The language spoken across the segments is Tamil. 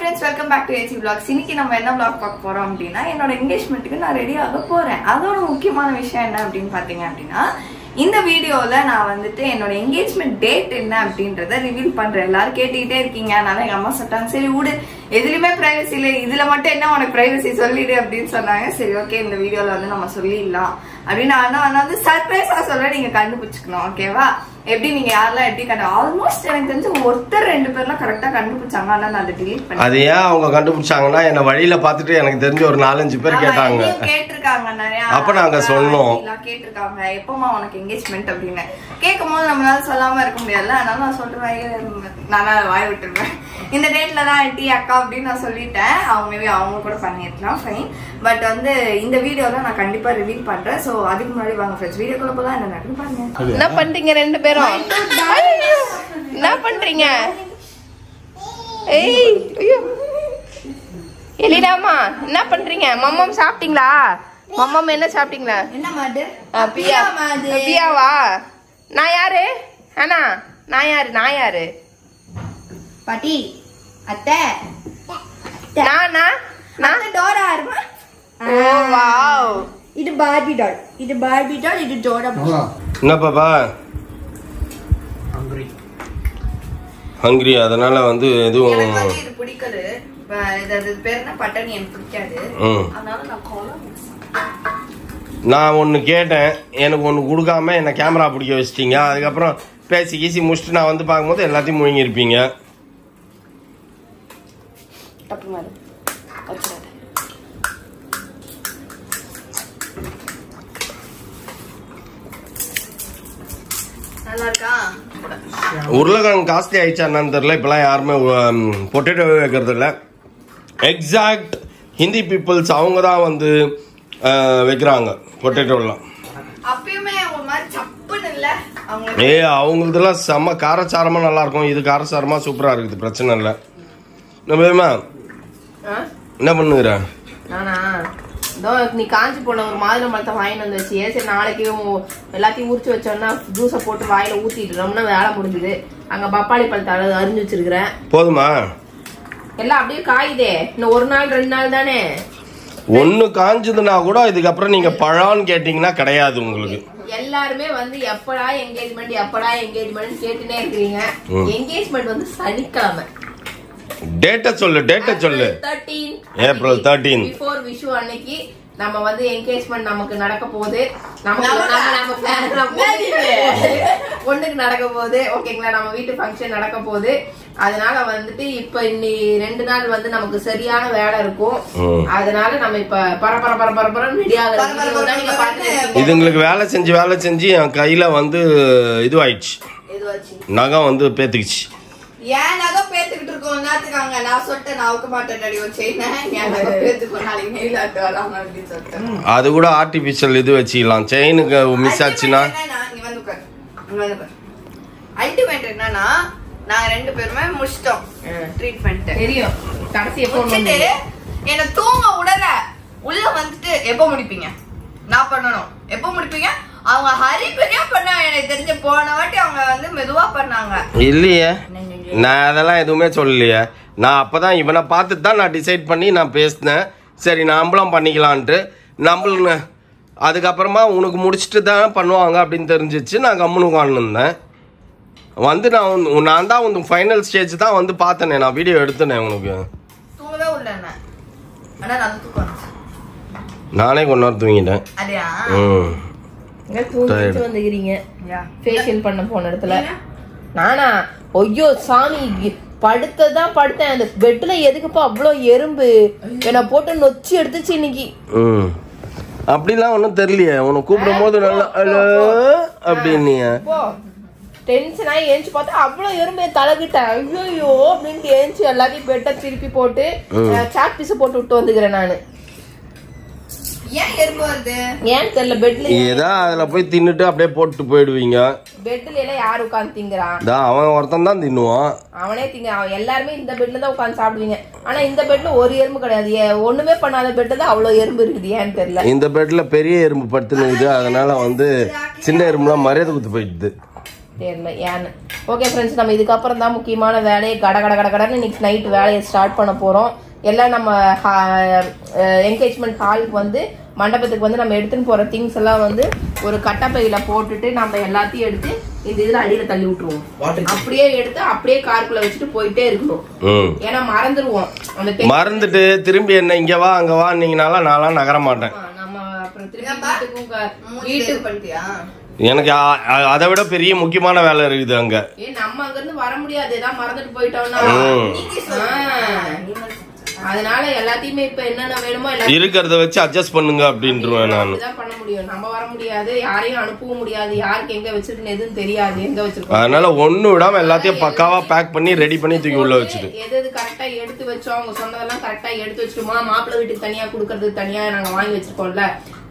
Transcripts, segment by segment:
friends, welcome back to AC Vlogs. இன்னைக்கு நம்ம என்ன vlog பார்க்க போறோம் அப்படினா என்னோட என்கேஜ்மென்ட்க்கு நான் ரெடி ஆக போறேன். அதோட முக்கியமான விஷயம் என்ன அப்படினு பாத்தீங்க அப்படினா இந்த வீடியோல நான் வந்துட்டு என்னோட என்கேஜ்மென்ட் டேட் என்ன அப்படின்றத ரிவீல் பண்றேன். எல்லாரும் கேட்டிட்டே இருக்கீங்க. நான் எங்க அம்மா சொல்றாங்க சரி விடு எதுலயுமே பிரைவசி இல்ல இதுல மட்டும் என்ன உனக்கு பிரைவசி சொல்லிடு அப்படின்னு சொன்னாங்க. சரி ஓகே இந்த வீடியோல வந்து நம்ம சொல்லிடலாம் அப்படின்னு நான் வந்து சர்ப்ரைஸா சொல்ல நீங்க கண்டுபிடிச்சுக்கணும். ஓகேவா? எப்படி நீங்க யாரெல்லாம் எப்படி ஆல்மோஸ்ட் எனக்கு தெரிஞ்சு ஒருத்தர் ரெண்டு பேர்லாம் கரெக்டா கண்டுபிடிச்சாங்க. ஆனா நான் அதை டிலீட் பண்ணேன். அது ஏன் அவங்க கண்டுபிடிச்சாங்கன்னா என்ன வழியில பாத்துட்டு எனக்கு தெரிஞ்ச ஒரு 4-5 பேர் கேட்டாங்க. கேட்டிருக்காங்க நிறைய. அப்ப நாங்க சொன்னோம் கேட்டிருக்காங்க எப்பமா உனக்கு என்கேஜ்மெண்ட் அப்படின்னு கேட்கும் போது நம்மளால சொல்லாம இருக்க முடியாதுல்ல. அதனால நான் சொல்றேன் நான் வாய் விட்டுருவேன். இந்த டேட்ல தான் ஆண்டி அக்கா அப்படின்னு நான் சொல்லிட்டேன். அவங்க கூட பண்ணிருக்கலாம் ஃபைன். பட் வந்து இந்த வீடியோல நான் கண்டிப்பா ரிவீல் பண்றேன். சோ அதுக்கு முன்னாடி வாங்க ஃப்ரெண்ட்ஸ் வீடியோக்குள்ள போலாம். என்ன நடக்குது பாருங்க. என்ன பண்றீங்க ரெண்டு பேரும்? என்ன பண்றீங்க? ஏய் ஐயோ எலிடாமா என்ன பண்றீங்க? மம்மம் சாப்பிட்டீங்களா? மம்மம் என்ன சாப்பிட்டீங்களா? என்ன மாடு? பியாவா? நான் யாரு? அண்ணா நான் யாரு? பாட்டி அத்தை நானா? நான் டோரா இருமா. ஓ வாவ். இது பார்பி டால். இது டோரா. என்ன பாப்பா ஹங்கிரி அதனால வந்து எதுவும் இது பிடிக்கல. இது பேர் என்ன பட்டனி எனக்கு பிடிக்காது. அதனால நான் கோலம் நான் ஒன்னு கேட்டேன் எனக்கு ஒன்னு கொடுக்காம என்ன கேமரா பிடிக்க வச்சிட்டீங்க. அதுக்கப்புறம் பேசி கீசி முடிச்சுட்டு நான் வந்து பார்க்கும்போது எல்லாத்தையும் முழுங்கி இருப்பீங்க. நல்லா இருக்கா? உருளைக்கிழங்கு காஸ்ட்லி ஆயிடுச்சா என்னன்னு தெரியல. இப்பெல்லாம் யாருமே பொட்டேட்டோவே வைக்கிறது இல்லை. எக்ஸாக்ட் ஹிந்தி பீப்புள்ஸ் அவங்க தான் வந்து வைக்கிறாங்க பொட்டேட்டோலாம். அவங்களதெல்லாம் செம்ம காரச்சாரமா நல்லா இருக்கும். இது காரச்சாரமா சூப்பரா இருக்குது. பிரச்சனை இல்லை. என்ன பண்ணுகிற? நானா நீ காஞ்சி போன ஒரு மாதுளை பழத்தை வாங்கிட்டு வந்து வச்சு சரி நாளைக்கு எல்லாத்தையும் உரிச்சு வச்சோம்னா ஜூஸை போட்டு வாயில ஊத்திட்டோம்னா வேலை முடிஞ்சுது. அங்க பப்பாளி பழத்தை அரிஞ்சு வச்சிருக்கிறேன். போதுமா? எல்லாம் அப்படியே காயுதே. இன்னும் ஒரு நாள் 2 நாள் தானே. ஒண்ணு காஞ்சதுன்னா கூட இதுக்கப்புறம் நீங்க பழம்னு கேட்டீங்கன்னா கிடையாது உங்களுக்கு. எல்லாருமே வந்து எப்படா என்கேஜ்மெண்ட் கேட்டுனே இருக்கிறீங்க. என்கேஜ்மெண்ட் வந்து சனிக்கிழமை. டேட்ட சொல்லு. ஏப்ரல் 13 பிஃபோர் விஷு அன்னைக்கு நம்ம வந்து என்கேஜ்மெண்ட் நமக்கு நடக்க போகுது. ஒண்ணுக்கு நடக்க போகுது. ஓகேங்களா? நம்ம வீட்டு ஃபங்க்ஷன் நடக்க போகுது. அதனால வந்துட்டு இப்ப இன்னி 2 நாள் வந்து நமக்கு சரியான வேலை இருக்கும். அதனால நம்ம இப்ப பரபர இதுங்களுக்கு வேலை செஞ்சு என் கையில வந்து இதுவாயிடுச்சு. நகம் வந்து பேத்துக்குச்சு. ஏன் நகம் பேத்துக்கிட்டு இருக்கோம் நேரத்துக்காங்க. நான் சொல்லிட்டேன் நான் அவுக்க மாட்டேன் ஒரு செயின் அது கூட ஆர்டிபிஷியல் இது வச்சுக்கலாம். செயினுக்கு மிஸ் ஆச்சுன்னா அல்டிமேட் என்னன்னா நாங்க 2 பேருமே முடிச்சிட்டோம் ட்ரீட்மெண்ட். தெரியும் கடைசி எப்போ என்ன தூங்க உடல உள்ள வந்துட்டு எப்போ முடிப்பீங்க? நான் பண்ணணும். எப்போ முடிப்பீங்க? அவங்க ஹரிபரியா பண்ணாங்க. எனக்கு தெரிஞ்ச போன வாட்டி அவங்க வந்து மெதுவா பண்ணாங்க. இல்லையே நான் அதெல்லாம் எதுவுமே சொல்லலையே. நான் அப்பதான் இவனை பார்த்துட்டு தான் நான் டிசைட் பண்ணி நான் பேசினேன். சரி நம்மளும் பண்ணிக்கலான்ட்டு நம்மள அதுக்கப்புறமா உனக்கு முடிச்சுட்டு தான் பண்ணுவாங்க அப்படின்னு தெரிஞ்சிச்சு. நான் கம்முனு உட்காந்துருந்தேன். வந்து நான் தான் உனக்கு ஃபைனல் ஸ்டேஜ் தான் வந்து பார்த்தேனே. நான் வீடியோ எடுத்தேனே உனக்கு. தூங்கவே இல்லை. ஆனா நான் தூக்கம் நானே கொஞ்ச நேரம் தூங்கிட்டேன். பண்ண போன இடத்துல நானா ஐயோ சாமி படுத்தேன். அந்த பெட்ல எதுக்குப்பா அவ்வளோ எறும்பு என்ன போட்டு நொச்சி எடுத்துச்சு இன்னைக்கு. அப்படிலாம் ஒன்னும் தெரியலையே. உனக்கு கூப்பிடும் போது நல்லா அப்படின்னு டென்ஷன் ஆகி ஏஞ்சி பார்த்தா அவ்வளோ எறும்பு தலைகிட்ட ஐயோ அப்படின்ட்டு ஏஞ்சி எல்லாத்தையும் பெட்டை திருப்பி போட்டு சாக் பீஸ் போட்டு விட்டு வந்துக்கிறேன் நானு. ஏன் எறும்பு வருது ஏன் தெரியல. பெட்ல ஏதா அதுல போய் தின்னுட்டு அப்படியே போட்டு போயிடுவீங்க. பெட்ல எல்லாம் யாரு உட்காந்து திங்குறான்? அவன் ஒருத்தன் தான் தின்னுவான். அவனே திங்க. எல்லாருமே இந்த பெட்ல தான் உட்காந்து சாப்பிடுவீங்க. ஆனா இந்த பெட்ல ஒரு எறும்பு கிடையாது. ஒண்ணுமே பண்ணாத பெட்ல தான் அவ்வளவு எறும்பு இருக்குது. ஏன்னு தெரியல. இந்த பெட்ல பெரிய எறும்பு படுத்துனுக்குது. அதனால வந்து சின்ன எறும்புலாம் மரியாதை குத்து போயிடுது. தெரியல ஏன்னு. ஓகே ஃப்ரெண்ட்ஸ், நம்ம இதுக்கப்புறம் தான் முக்கியமான வேலையை கடன்னு இன்னைக்கு நைட் வேலையை ஸ்டார்ட் பண்ண போறோம். எல்லாம் நம்ம என்கேஜ்மெண்ட் ஹாலுக்கு வந்து மண்டபத்துக்கு வந்து நம்ம எடுத்துன்னு போற திங்ஸ் எல்லாம் வந்து ஒரு கட்டப்பையில போட்டுட்டு நம்ம எல்லாத்தையும் எடுத்து இந்த இதுல அடியில தள்ளி விட்டுருவோம். அப்படியே எடுத்து அப்படியே காருக்குள்ள வச்சுட்டு போயிட்டே இருக்கணும். ஏன்னா மறந்துடுவோம். மறந்துட்டு திரும்பி என்ன இங்க வா அங்க வா நீங்கனால நான்லாம் நகர மாட்டேன். நம்ம அப்புறம் திரும்பி வீட்டுக்கு பண்ணிட்டியா? எனக்கு அதை விட பெரிய முக்கியமான வேலை இருக்குது அங்க. நம்ம அங்க இருந்து வர முடியாது, ஏதாவது மறந்துட்டு போயிட்டோம்னா. அதனால எல்லாத்தையுமே இப்ப என்னென்ன வேணுமோ இருக்கிறத வச்சு அட்ஜஸ்ட் பண்ணுங்க அப்படின்றேன் நான். பண்ண முடியும், நம்ம வர முடியாது, யாரையும் அனுப்பவும் முடியாது, யாருக்கு எங்க வச்சிருக்குன்னு எதுவும் தெரியாது, எங்க வச்சிருக்கோம். அதனால ஒண்ணு விடாம எல்லாத்தையும் பக்காவா பேக் பண்ணி ரெடி பண்ணி தூக்கி உள்ள வச்சுட்டு எது கரெக்டா எடுத்து வச்சோம். அவங்க சொன்னதெல்லாம் கரெக்டா எடுத்து வச்சுட்டுமா. மாப்பிள்ளை வீட்டுக்கு தனியா குடுக்கறது தனியா நாங்க வாங்கி வச்சிருக்கோம்ல,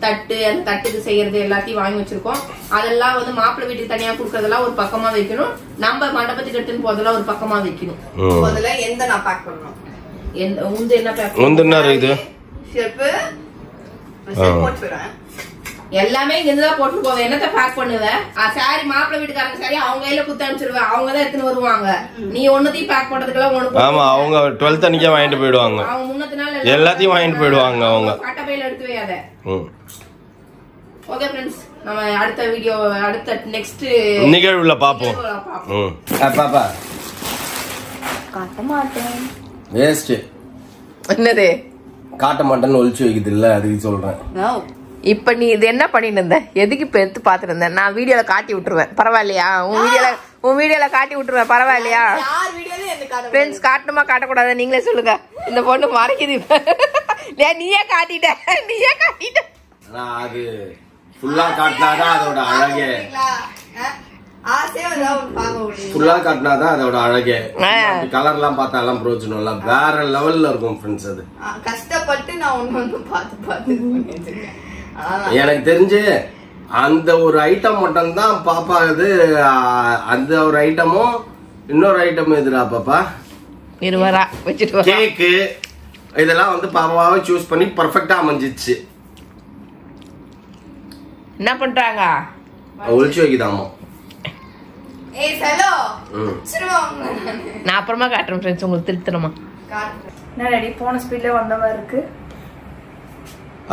தட்டு, அந்த தட்டுக்கு செய்யறது எல்லாத்தையும் வாங்கி வச்சிருக்கோம். அதெல்லாம் வந்து மாப்பிள்ளை வீட்டுக்கு தனியா குடுக்கறதெல்லாம் ஒரு பக்கமா வைக்கணும், நம்ம மண்டபத்துக்கு எடுத்துன்னு போதெல்லாம் ஒரு பக்கமா வைக்கணும். முதல்ல எந்த நான் பேக் பண்ணணும், உந்து என்ன பேக் என்ன இருக்குது எல்லாமே இங்க இருந்துதான் போட்டு போவேன். என்னத்த பேக் பண்ணுவேன்? சாரி மாப்பிள்ளை வீட்டுக்காரங்க சாரி அவங்க கையில குத்து அனுப்பிச்சிருவேன், அவங்கதான் எடுத்துன்னு வருவாங்க. நீ ஒன்னத்தையும் பேக் பண்றதுக்கெல்லாம் ஒண்ணு. ஆமா, அவங்க 12th அன்னைக்கே வாங்கிட்டு போயிடுவாங்க. அவங்க முன்னத்து நாள் எல்லாத்தையும் வாங்கிட்டு போயிடுவாங்க. அவங்க கட்டப்பையில எடுத்து வையாத. ஓகே ஃப்ரெண்ட்ஸ், நம்ம அடுத்த வீடியோ அடுத்த நெக்ஸ்ட் நிகழ்வுல பாப்போம். பாப்பா காட்ட மாட்டேன். வேஸ்ட். என்னது காட்ட மாட்டேன்னு ஒளிச்சு வைக்குது இல்ல, அதுக்கு சொல்றேன். இப்ப நீ இது என்ன பண்ணிட்டு இருந்த? எதுக்கு இப்ப எடுத்து பாத்துட்டு இருந்தேன்? நான் வீடியோல காட்டி விட்டுருவேன், பரவாயில்லையா? உன் வீடியோல காட்டி விட்டுருவேன், பரவாயில்லையா? ஃப்ரெண்ட்ஸ், காட்டணுமா காட்டக்கூடாது நீங்களே சொல்லுங்க. இந்த பொண்ணு மறைக்குது. நீயே காட்டிட்ட. அது ஃபுல்லா காட்டினாதான் அதோட அழகே. ஃபுல்லா காட்டினாதான் அதோட அழகே. கலர் எல்லாம் பார்த்தா எல்லாம் பிரயோஜனம் இல்ல, வேற லெவல்ல இருக்கும் ஃப்ரெண்ட்ஸ். அது கஷ்டப்பட்டு நான் ஒண்ணு பார்த்து எனக்கு தெரிஞ்சு அந்த ஒரு ஐட்டம் மட்டும் தான் பாப்பா. இது அந்த ஒரு ஐட்டமும் இன்னொரு ஐட்டம் எதுரா பாப்பா? கேக்கு இதெல்லாம் வந்து பாப்பாவை சூஸ் பண்ணி பர்ஃபெக்டா அமைஞ்சிச்சு. என்ன பண்றாங்க? ஒளிச்சு வைக்குதாமா. நான் அப்புறமா காட்டுறேன் ஃப்ரெண்ட்ஸ், உங்களுக்கு திருத்தணுமா? ரெடி போன ஸ்பீட்ல வந்த மாதிரி இருக்கு.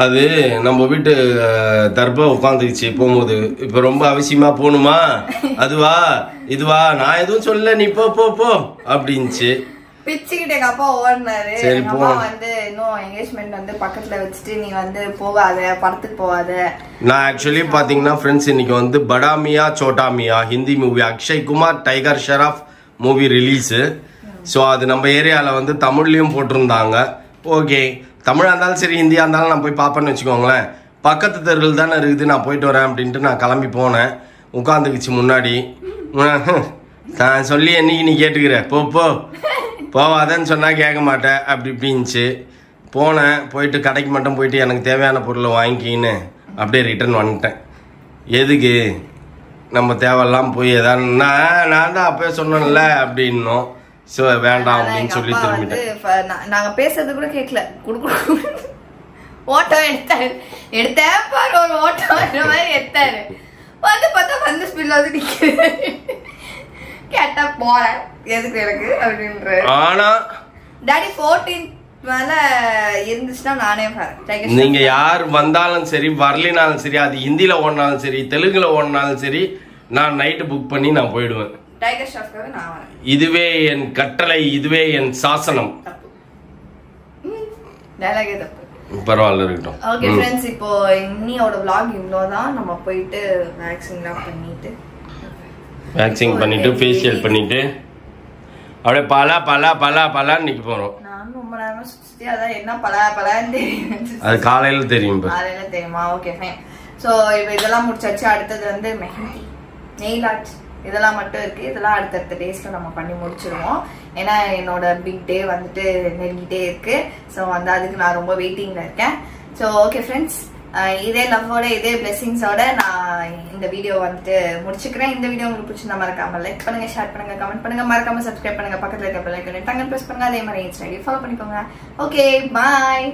அது நம்ம வீட்டு தர்ப உட்காந்துச்சு போகும்போது. இப்ப ரொம்ப அவசியமா போகணுமா, அதுவா இதுவா, நான் எதுவும் சொல்ல, நீ போ போ போ அப்படின்ச்சு. பிச்சுக்கிட்டு எங்க அப்பா ஓடினாரு. எங்க அம்மா வந்து இன்னும் என்கேஜ்மெண்ட் வந்து பக்கத்துல வச்சுட்டு நீ வந்து போகாத, படத்துக்கு போகாத. நான் ஆக்சுவலி பாத்தீங்கன்னா ஃப்ரெண்ட்ஸ், இன்னைக்கு வந்து Bada Miyan Chota Miyan Hindi movie, Akshay Kumar Tiger Shroff movie release. So அது நம்ம ஏரியாவில் வந்து தமிழ்லையும் போட்டிருந்தாங்க. ஓகே, தமிழாக இருந்தாலும் சரி ஹிந்தியாக இருந்தாலும் நான் போய் பார்ப்பேன்னு வச்சுக்கோங்களேன். பக்கத்து தெருவில் தானே இருக்குது, நான் போயிட்டு வரேன் அப்படின்ட்டு நான் கிளம்பி போனேன். உட்காந்துக்குச்சு முன்னாடி. நான் சொல்லி என்னைக்கு நீ கேட்டுக்கிற, போ போ போவாதன்னு சொன்னால் கேட்க மாட்டேன் அப்படி இப்படின்ச்சு. போனேன், போயிட்டு கடைக்கு மட்டும் போயிட்டு எனக்கு தேவையான பொருளை வாங்கிக்கின்னு அப்படியே ரிட்டர்ன் வந்துட்டேன். எதுக்கு நம்ம தேவையெல்லாம் போய் எதாவது நான் தான் அப்பயே சொன்னேன்ல அப்படின்னோம். ஸோ வேண்டாம் அப்படின்னு சொல்லி திரும்பிட்டேன். நாங்கள் பேசுறது கூட கேட்கல, ஓட்டம் எடுத்தேன் பாரு, ஒரு ஓட்டம் வர மாதிரி எடுத்தாரு. வந்து பார்த்தா வந்து ஸ்பீட்ல வந்து நிற்கிறது. கேட்டா போறேன் எதுக்கு எனக்கு அப்படின்ற. ஆனா டாடி 14 மேல இருந்துச்சுன்னா நானே நீங்க யார் வந்தாலும் சரி வரலினாலும் சரி, அது ஹிந்தில ஓடினாலும் சரி தெலுங்குல ஓடினாலும் சரி, நான் நைட்டு புக் பண்ணி நான் போயிடுவேன். டைகர் ஷாஃப்காக நான் வரேன். இதுவே என் கட்டளை, இதுவே என் சாசனம். டயலாகே தப்பு, பரவாயில்ல இருக்கட்டும். ஓகே ஃப்ரெண்ட்ஸ், இப்போ இன்னியோட vlog இவ்வளோதான். நம்ம போயிட்டு வேக்சின்லாம் பண்ணிட்டு ஃபேஷியல் பண்ணிட்டு அப்படியே பலான்னு நிக்க போறோம். நான் ரொம்ப நேரமா சுத்தி அதான் என்ன பலான்னு தெரியும். அது காலையில தெரியும். காலையில தெரியுமா? Okay fine. ஸோ இப்போ இதெல்லாம் முடிச்சாச்சு. அடுத்தது வந்து மெஹந்தி, நெயில் ஆர்ட் இதெல்லாம் மட்டும் இருக்கு. இதெல்லாம் அடுத்தடுத்த டேஸ்ல நம்ம பண்ணி முடிச்சிருவோம். ஏன்னா என்னோட பிக் டே வந்துட்டு நெருங்கிட்டே இருக்கு. ஸோ வந்து அதுக்கு நான் ரொம்ப வெயிட்டிங்ல இருக்கேன். ஸோ ஓகே ஃப்ரெண்ட்ஸ், இதே லவ்வோட இதே பிளெஸிங்ஸோட நான் இந்த வீடியோ வந்துட்டு முடிச்சுக்கிறேன். இந்த வீடியோ உங்களுக்கு பிடிச்சிருந்தா மறக்காம லைக் பண்ணுங்க, ஷேர் பண்ணுங்க, கமெண்ட் பண்ணுங்க, மறக்காம சப்ஸ்கிரைப் பண்ணுங்க, பக்கத்துல இருக்க பெல் ஐகானை டங்கன் பிரஸ் பண்ணுங்க. அதே மாதிரி இன்ஸ்டாகிராம் ஃபாலோ பண்ணிக்கோங்க. ஓகே, பாய்.